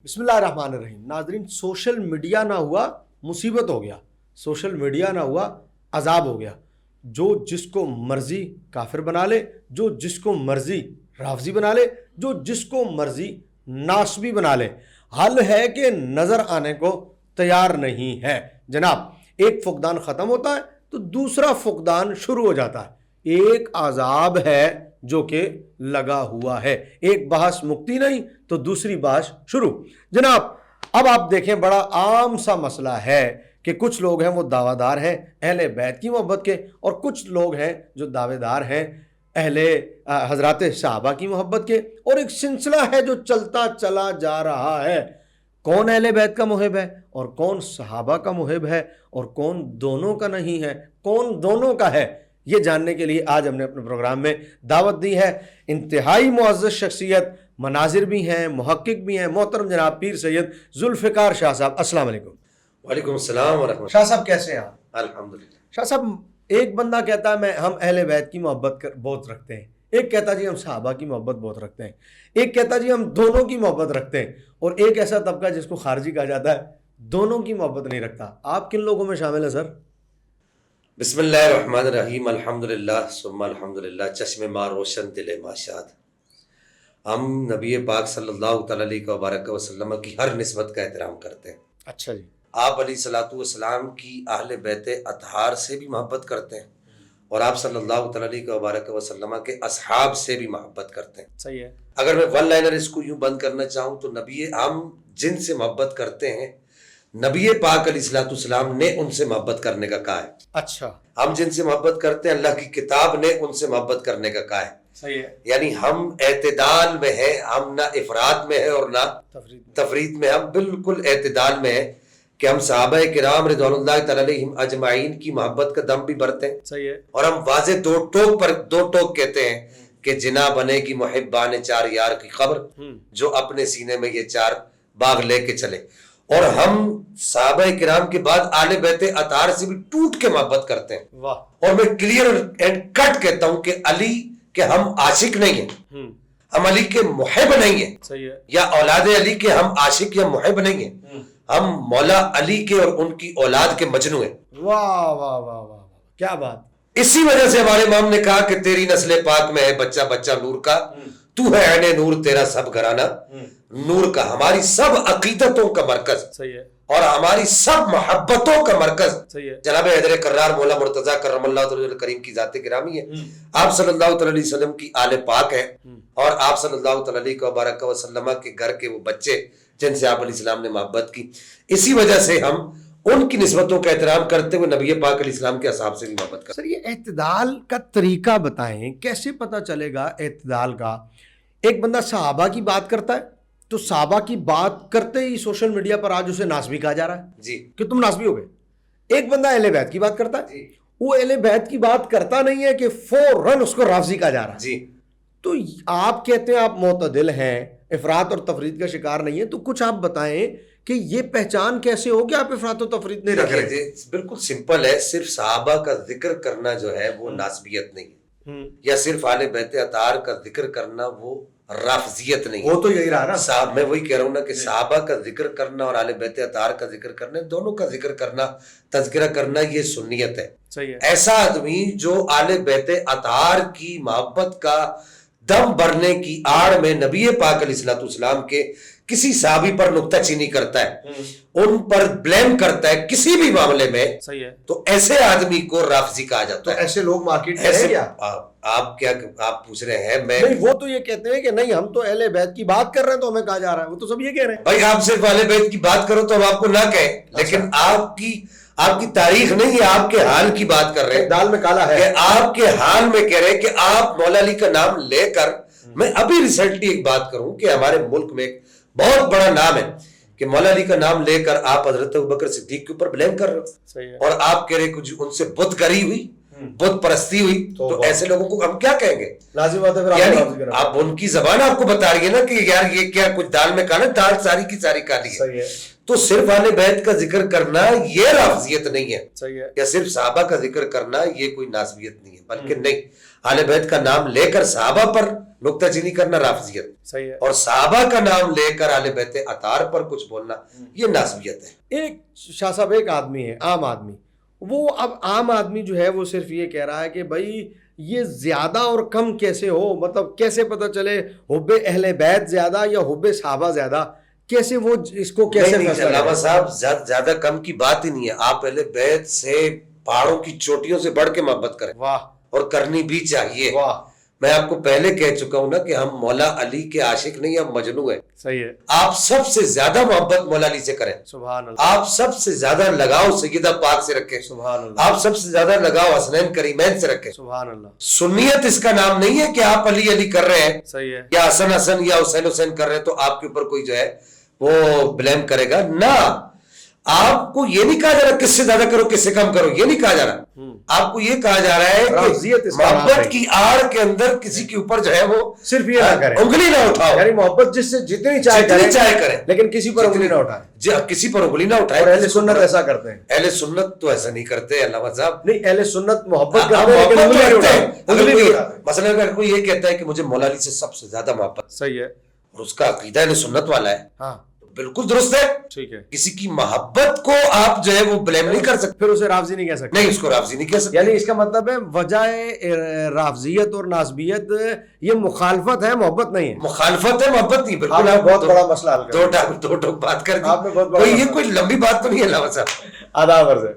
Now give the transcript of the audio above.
بسم اللہ الرحمن الرحیم. ناظرین, سوشل میڈیا نہ ہوا مصیبت ہو گیا, سوشل میڈیا نہ ہوا عذاب ہو گیا. جو جس کو مرضی کافر بنا لے, جو جس کو مرضی رافضی بنا لے, جو جس کو مرضی ناسبی بنا لے. حل ہے کہ نظر آنے کو تیار نہیں ہے. جناب, ایک فقدان ختم ہوتا ہے تو دوسرا فقدان شروع ہو جاتا ہے. ایک عذاب ہے جو کہ لگا ہوا ہے, ایک بحث مکتی نہیں تو دوسری بحث شروع. جناب, اب آپ دیکھیں, بڑا عام سا مسئلہ ہے کہ کچھ لوگ ہیں وہ دعویٰ دار ہیں اہل بیت کی محبت کے, اور کچھ لوگ ہیں جو دعوے دار ہیں اہل حضرات صحابہ کی محبت کے, اور ایک سلسلہ ہے جو چلتا چلا جا رہا ہے. کون اہل بیت کا محب ہے اور کون صحابہ کا محب ہے اور کون دونوں کا نہیں ہے, کون دونوں کا ہے, یہ جاننے کے لیے آج ہم نے اپنے پروگرام میں دعوت دی ہے. انتہائی معزز شخصیت, مناظر بھی ہیں, محقق بھی ہیں, محترم جناب پیر سید ذوالفقار شاہ صاحب. السلام علیکم. وعلیکم السلام ورحمۃ اللہ. شاہ صاحب کیسے ہیں آپ؟ الحمدللہ. شاہ صاحب, ایک بندہ کہتا ہے ہم اہل بیت کی محبت بہت رکھتے ہیں, ایک کہتا جی ہم صحابہ کی محبت بہت رکھتے ہیں, ایک کہتا جی ہم دونوں کی محبت رکھتے ہیں, اور ایک ایسا طبقہ جس کو خارجی کہا جاتا ہے دونوں کی محبت نہیں رکھتا. آپ کن لوگوں میں شامل ہیں سر؟ بسم اللہ الرحمن الرحیم. الحمدللہ ثم الحمدللہ. چشم ما روشن دل ما شاد. ہم نبی پاک صلی اللہ تعالی علیہ وبارک وسلم کی ہر نسبت کا احترام کرتے ہیں. اچھا جی. آپ علیہ الصلوۃ والسلام کی اہل بیت اطہار سے بھی محبت کرتے ہیں, اور آپ صلی اللہ تعالی علیہ وبارک وسلم کے اصحاب سے بھی محبت کرتے ہیں. صحیح ہے. اگر میں ون لائنر اس کو یوں بند کرنا چاہوں تو نبی, ہم جن سے محبت کرتے ہیں نبی پاک علیہ الصلوۃ والسلام نے ان سے محبت کرنے کا کہا ہے. اچھا. ہم جن سے محبت کرتے ہیں اللہ کی کتاب نے ان سے محبت کرنے کا کہا ہے. صحیح ہے. یعنی ہم اعتدال میں ہیں, ہم نہ افراد میں ہیں اور نہ تفرید میں. ہم بالکل اعتدال میں ہیں کہ ہم صحابہ کرام رضوان اللہ تعالی علیہم اجمعین کی محبت کا دم بھی بھرتے ہیں. صحیح ہے. اور ہم واضح دو ٹوک کہتے ہیں کہ جنا بنے گی محبان چار یار کی خبر, جو اپنے سینے میں یہ چار باغ لے کے چلے. اور ہم صحابہ کرام کے بعد آل بیت اطہار سے بھی ٹوٹ کے محبت کرتے ہیں. واہ. اور میں کلیئر اینڈ کٹ کہتا ہوں کہ علی کے ہم عاشق نہیں ہیں, ہم علی کے محب نہیں ہیں. صحیح ہے. یا اولاد علی کے ہم عاشق یا محب نہیں ہیں, ہم مولا علی کے اور ان کی اولاد کے مجنو ہیں. واہ واہ واہ واہ, کیا بات. اسی وجہ سے ہمارے امام نے کہا کہ تیری نسل پاک میں ہے بچہ بچہ نور کا, تو ہے عین نور تیرا سب گھرانہ نور کا. ہماری سب عقیدتوں کا مرکز. صحیح ہے. اور ہماری سب محبتوں کا مرکز صحیح ہے. جناب حیدر کرار مولا مرتضیٰ کرم اللہ تعالی کریم کی ذات گرامی ہے. آپ صلی اللہ تعالی علیہ وسلم کی آل پاک ہے, اور آپ صلی اللہ تعالی علیہ وبارک وسلم کے گھر کے وہ بچے جن سے آپ علیہ السلام نے محبت کی. اسی وجہ سے ہم ان کی نسبتوں کا احترام کرتے ہوئے نبی پاک علیہ السلام کے اصحاب سے بھی محبت کرتے. سر, یہ اعتدال کا طریقہ بتائیں, کیسے پتہ چلے گا اعتدال کا؟ ایک بندہ صحابہ کی بات کرتا ہے تو صحابہ کی بات کرتے ہی سوشل میڈیا پر آج اسے ناسبی کہا جا رہا ہے جی کہ تم ناسبی ہو گئے. ایک بندہ اہل بیت کی بات کرتا ہے, وہ اہل بیت کی بات کرتا نہیں ہے کہ فوراً اس کو رافضی کہا جا رہا ہے. جی. تو آپ کہتے ہیں آپ معتدل ہیں, افراط اور تفرید کا شکار نہیں ہے, تو کچھ آپ بتائیں کہ یہ پہچان کیسے ہو کہ آپ افراط و تفرید نہیں رکھ رہے؟ بالکل سمپل ہے. صرف صحابہ کا ذکر کرنا جو ہے وہ ناسبیت نہیں ہے, یا صرف آل بیت اطہار کا ذکر کرنا وہ رافضیت نہیں ہے. وہ تو یہی رہا نا صاحب, میں وہی کہہ رہا ہوں نا کہ صحابہ کا ذکر کرنا اور آل بیت اطہار کا ذکر کرنا, دونوں کا ذکر کرنا, تذکرہ کرنا, یہ سنیت ہے. صحیح ہے. ایسا آدمی جو آل بیت اطہار کی محبت کا دم بھرنے کی آڑ میں نبی پاک علیہ الصلوۃ والسلام کے کسی صحابی پر نکتہ چینی کرتا ہے, ان پر بلیم کرتا ہے کسی بھی معاملے میں, صحیح ہے, تو ایسے آدمی کو رافضی کہا جاتا ہے. ایسے لوگ مارکیٹ ایسے میں کیا آپ پوچھ رہے ہیں؟ میں نہیں, وہ تو یہ کہتے ہیں کہ نہیں ہم تو اہل بیت کی بات کر رہے ہیں تو ہمیں کہا جا رہا ہے. وہ تو سب یہ کہہ رہے ہیں بھائی آپ صرف اہل بیت کی بات کرو تو ہم آپ کو نہ کہیں, لیکن آپ کی تاریخ نہیں ہے, آپ کے حال کی بات کر رہے ہیں. دال میں کالا ہے کہ آپ کے حال میں کہہ رہے ہیں کہ آپ مولا علی کا نام لے کر, میں ابھی ریسنٹلی ایک بات کروں کہ ہمارے ملک میں ایک بہت بڑا نام ہے کہ مولا علی کا نام لے کر آپ حضرت ابوبکر صدیق کے اوپر بلیم کر رہے ہو, اور آپ کہہ رہے کچھ ان سے بت گری ہوئی, بت پرستی ہوئی, تو ایسے لوگوں کو ہم کیا کہیں گے؟ لازم بات ہے. یعنی آپ ان کی زبان آپ کو بتا رہی ہے نا کہ یار یہ کیا کچھ دال میں کھانا, دال ساری کی ساری کالی ہے. تو صرف اہل بیت کا ذکر کرنا یہ رافضیت نہیں ہے, یا صرف صحابہ کا ذکر کرنا یہ کوئی ناسبیت نہیں ہے, بلکہ نہیں, اہل بیت کا نام لے کر صحابہ پر نکتہ چینی کرنا رافضیت، صحیح ہے. اور صحابہ کا نام لے کر اہل بیت اطہار پر کچھ بولنا یہ ناسبیت ہے. ایک شاہ صاحب ایک آدمی ہے، عام آدمی، وہ اب عام آدمی جو ہے وہ صرف یہ کہہ رہا ہے کہ بھائی یہ زیادہ اور کم کیسے ہو، مطلب کیسے پتہ چلے حب اہل بیت زیادہ یا حب صحابہ زیادہ، کیسے وہ اس کو کیسے نہیں فیصلہ علامہ کرے؟ صاحب زیادہ کم کی بات ہی نہیں ہے. آپ اہل بیت سے پہاڑوں کی چوٹیوں سے بڑھ کے محبت کریں، واہ اور کرنی بھی چاہیے. واہ، میں آپ کو پہلے کہہ چکا ہوں نا کہ ہم مولا علی کے عاشق نہیں، ہم مجنو ہیں. صحیح ہے. آپ سب سے زیادہ محبت مولا علی سے کریں، سبحان اللہ، آپ سب سے زیادہ لگاؤ سیدہ پاک سے رکھیں، سبحان اللہ، آپ سب سے زیادہ لگاؤ حسنین کریمین سے رکھیں. سبحان اللہ. سنیت اس کا نام نہیں ہے کہ آپ علی علی کر رہے ہیں صحیح ہے. یا حسن حسن یا حسین حسین کر رہے ہیں تو آپ کے اوپر کوئی جو ہے وہ بلیم کرے گا. نہ، آپ کو یہ نہیں کہا جا رہا کس سے زیادہ کرو کس سے کم کرو، یہ نہیں کہا جا رہا. آپ کو یہ کہا جا رہا ہے رافضیت کہ اس کا نام ہے. محبت کی آڑ کے اندر کسی کے اوپر جو ہے وہ صرف یہ نہ کریں، انگلی نہ اٹھاؤ، یعنی محبت جس سے جتنی چاہے جتنی چاہے کریں، لیکن کسی پر انگلی نہ اٹھائے. جی کسی پر انگلی نہ اٹھائے. اور اہل سنت ایسا کرتے ہیں. اہل سنت تو ایسا نہیں کرتے علامہ صاحب. نہیں، اہل سنت محبت آپ کرتے ہیں لیکن محبت انگلی نہیں کرتے ہیں. اٹھاتے، انگلی نہیں اٹھاتے. مثلا اگر کوئی یہ کہتا ہے کہ مجھے مولا علی سے سب سے زیادہ محبت، صحیح ہے. اور اس کا عقیدہ اہل سنت والا ہے، ہاں بالکل درست ہے. ٹھیک ہے. کسی کی محبت کو آپ جو ہے وہ بلیم نہیں کر سکتے. پھر اسے رافضی نہیں کہہ سکتے. نہیں، اس کو رافضی نہیں کہہ سکتے. یعنی اس کا مطلب ہے وجہ رافضیت اور ناسبیت یہ مخالفت ہے، محبت نہیں ہے. مخالفت ہے، محبت نہیں. آپ بالکل نے آپ بہت بڑا مسئلہ حل کر دو ٹوک بات کر دی. آپ نے بہت بڑا کوئی یہ مسئلہ. کوئی لمبی بات تو نہیں ہے علامہ صاحب. آداب عرض ہے.